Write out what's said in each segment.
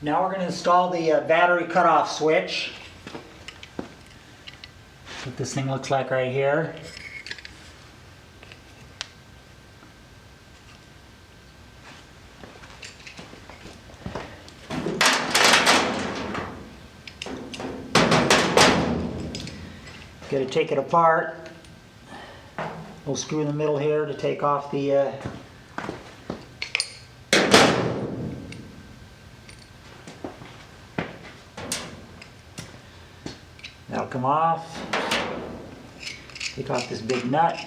Now we're going to install the battery cutoff switch. That's what this thing looks like right here. Got to take it apart. We'll screw in the middle here to take off the that'll come off. Take off this big nut.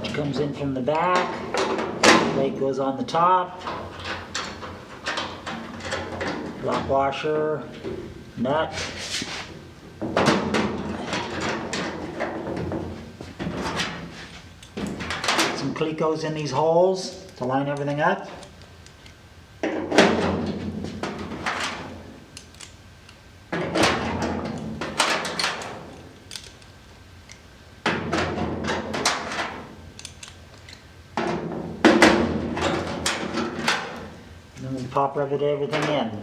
Switch comes in from the back. Plate goes on the top. Lock washer, nut. Some Clecos in these holes to line everything up. And then we pop rivet everything in.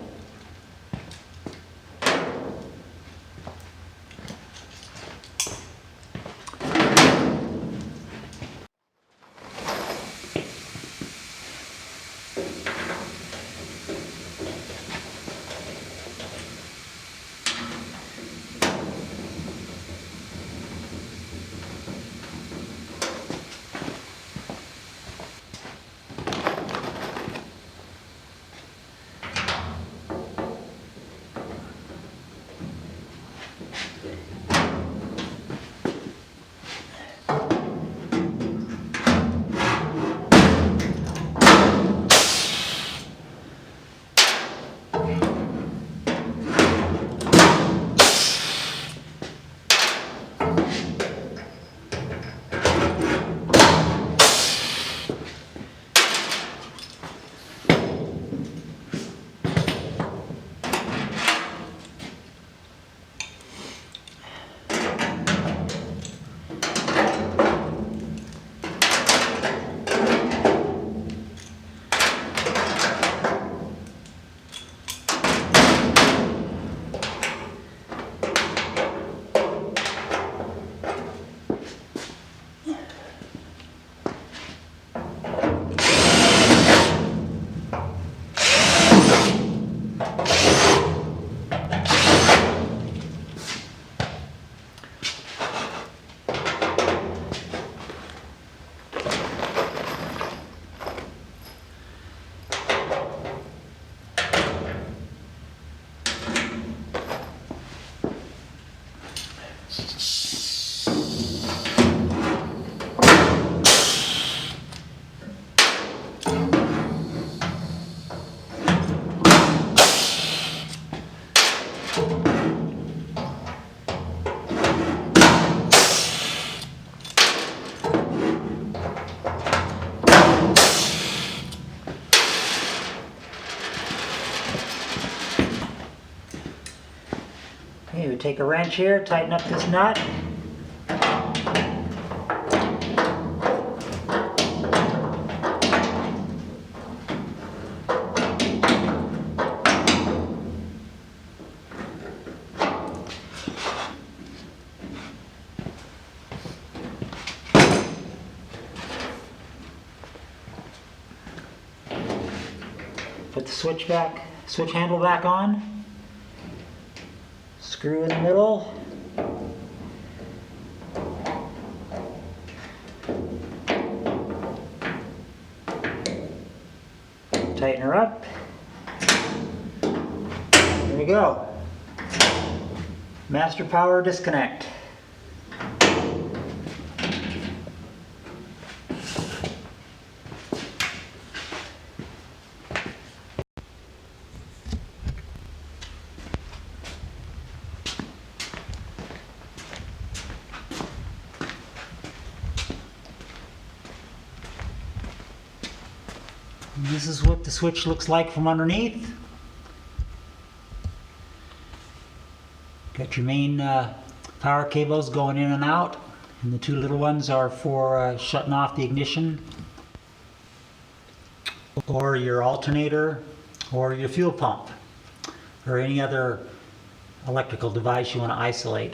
Okay, we take a wrench here, tighten up this nut. Put the switch handle back on. Screw in the middle. Tighten her up. There we go. Master power disconnect. This is what the switch looks like from underneath. Got your main Power cables going in and out, and the two little ones are for shutting off the ignition, or your alternator, or your fuel pump, or any other electrical device you want to isolate.